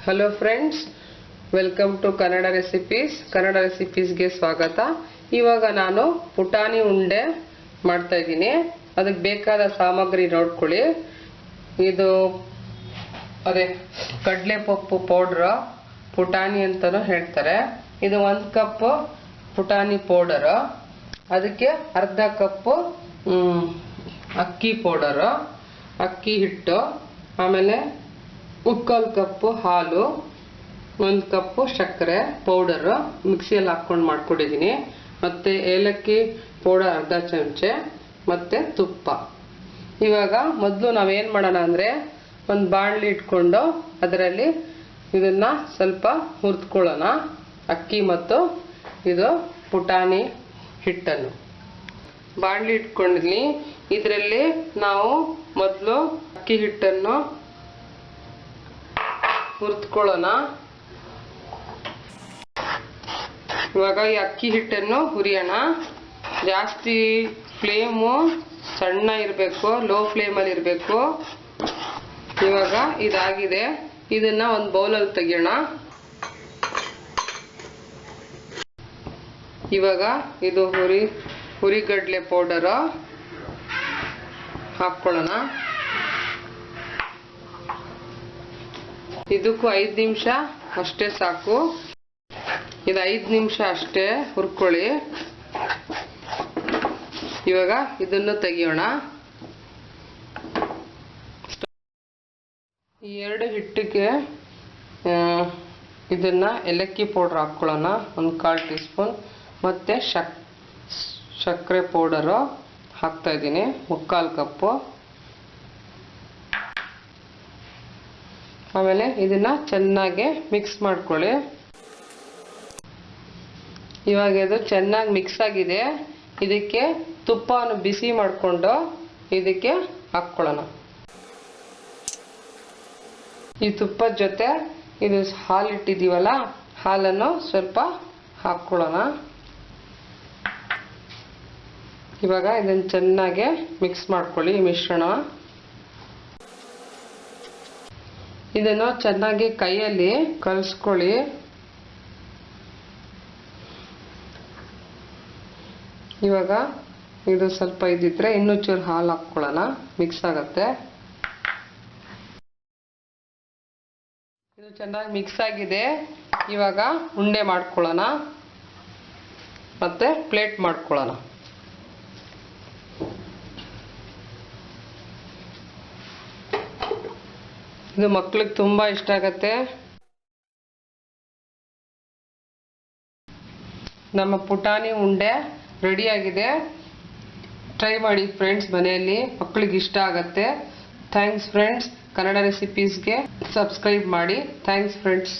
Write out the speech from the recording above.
Hello friends, welcome to Kannada ರೆಸಿಪೀಸ್ಗೆ ಸ್ವಾಗತ. ಇವಾಗ ನಾನು ಪುಟಾಣಿ ಉಂಡೆ ಮಾಡ್ತಾ ಇದ್ದೀನಿ. ಅದಕ್ಕೆ ಬೇಕಾದ ಸಾಮಗ್ರಿ ನೋಡ್ಕೊಳ್ಳಿ. ಇದು ಅದೇ ಕಡಲೆಪಪ್ಪು ಪೌಡ್ರು, ಪುಟಾಣಿ ಅಂತಲೂ ಹೇಳ್ತಾರೆ. ಇದು 1 ಕಪ್ ಪುಟಾಣಿ ಪೌಡರು, ಅದಕ್ಕೆ ಅರ್ಧ ಕಪ್ಪು ಅಕ್ಕಿ ಪೌಡರು, ಅಕ್ಕಿ ಹಿಟ್ಟು, ಆಮೇಲೆ 3/4 ಕಪ್ಪು ಹಾಲು, 1 ಕಪ್ಪು ಸಕ್ಕರೆ ಪೌಡರು ಮಿಕ್ಸಿಯಲ್ಲಿ ಹಾಕ್ಕೊಂಡು ಮಾಡ್ಕೊಂಡಿದ್ದೀನಿ. ಮತ್ತು ಏಲಕ್ಕಿ ಪೌಡರ್ ಅರ್ಧ ಚಮಚೆ, ಮತ್ತು ತುಪ್ಪ. ಇವಾಗ ಮೊದಲು ನಾವೇನು ಮಾಡೋಣ ಅಂದರೆ, ಒಂದು ಬಾಣಲಿ ಇಟ್ಕೊಂಡು ಅದರಲ್ಲಿ ಇದನ್ನು ಸ್ವಲ್ಪ ಹುರಿದುಕೊಳ್ಳೋಣ. ಅಕ್ಕಿ ಮತ್ತು ಇದು ಪುಟಾಣಿ ಹಿಟ್ಟನ್ನು ಬಾಣಲಿ ಇಟ್ಕೊಂಡಿದ್ದೀನಿ. ಇದರಲ್ಲಿ ನಾವು ಮೊದಲು ಅಕ್ಕಿ ಹಿಟ್ಟನ್ನು ಹುರಿದುಕೊಳ್ಳೋಣ. ಇವಾಗ ಈ ಅಕ್ಕಿ ಹಿಟ್ಟನ್ನು ಹುರಿಯೋಣ. ಜಾಸ್ತಿ ಫ್ಲೇಮು ಸಣ್ಣ ಇರಬೇಕು, ಲೋ ಫ್ಲೇಮಲ್ಲಿ ಇರಬೇಕು. ಇವಾಗ ಇದಾಗಿದೆ. ಇದನ್ನ ಒಂದು ಬೌಲಲ್ಲಿ ತೆಗಿಯೋಣ. ಇವಾಗ ಇದು ಹುರಿಗಡಲೆ ಪೌಡರು ಹಾಕ್ಕೊಳ್ಳೋಣ. ಇದಕ್ಕೂ 5 ನಿಮಿಷ ಅಷ್ಟೇ ಸಾಕು. ಇದು 5 ನಿಮಿಷ ಅಷ್ಟೇ ಹುರ್ಕೊಳ್ಳಿ. ಇವಾಗ ಇದನ್ನು ತೆಗಿಯೋಣ. ಈ 2 ಹಿಟ್ಟಿಗೆ ಇದನ್ನ ಏಲಕ್ಕಿ ಪೌಡರ್ ಹಾಕ್ಕೊಳ್ಳೋಣ, 1/4 ಟೀ ಸ್ಪೂನ್. ಮತ್ತು ಸಕ್ಕರೆ ಪೌಡರು ಹಾಕ್ತಾ ಇದ್ದೀನಿ, 3/4 ಕಪ್ಪು. ಆಮೇಲೆ ಇದನ್ನ ಚೆನ್ನಾಗಿ ಮಿಕ್ಸ್ ಮಾಡ್ಕೊಳ್ಳಿ. ಇವಾಗ ಇದು ಚೆನ್ನಾಗಿ ಮಿಕ್ಸ್ ಆಗಿದೆ. ಇದಕ್ಕೆ ತುಪ್ಪವನ್ನು ಬಿಸಿ ಮಾಡಿಕೊಂಡು ಇದಕ್ಕೆ ಹಾಕ್ಕೊಳ್ಳೋಣ. ಈ ತುಪ್ಪದ ಜೊತೆ ಇದು ಹಾಲು ಇಟ್ಟಿದ್ದೀವಲ್ಲ, ಹಾಲನ್ನು ಸ್ವಲ್ಪ ಹಾಕ್ಕೊಳ್ಳೋಣ. ಇವಾಗ ಇದನ್ನು ಚೆನ್ನಾಗಿ ಮಿಕ್ಸ್ ಮಾಡ್ಕೊಳ್ಳಿ, ಈ ಮಿಶ್ರಣ. ಇದನ್ನು ಚೆನ್ನಾಗಿ ಕೈಯಲ್ಲಿ ಕಲಿಸ್ಕೊಳ್ಳಿ. ಇವಾಗ ಇದು ಸ್ವಲ್ಪ ಇದ್ದಿದ್ರೆ ಇನ್ನೂ ಚೂರು ಹಾಲು ಹಾಕ್ಕೊಳ್ಳೋಣ, ಮಿಕ್ಸ್ ಆಗತ್ತೆ. ಇದು ಚೆನ್ನಾಗಿ ಮಿಕ್ಸ್ ಆಗಿದೆ. ಇವಾಗ ಉಂಡೆ ಮಾಡ್ಕೊಳ್ಳೋಣ, ಮತ್ತೆ ಪ್ಲೇಟ್ ಮಾಡ್ಕೊಳ್ಳೋಣ. ಇದು ಮಕ್ಳಿಗೆ ತುಂಬ ಇಷ್ಟ ಆಗತ್ತೆ. ನಮ್ಮ ಪುಟಾಣಿ ಉಂಡೆ ರೆಡಿಯಾಗಿದೆ. ಟ್ರೈ ಮಾಡಿ ಫ್ರೆಂಡ್ಸ್, ಮನೆಯಲ್ಲಿ ಮಕ್ಕಳಿಗೆ ಇಷ್ಟ ಆಗತ್ತೆ. Thanks friends. ಕನ್ನಡ ರೆಸಿಪೀಸ್ಗೆ ಸಬ್ಸ್ಕ್ರೈಬ್ ಮಾಡಿ. Thanks friends.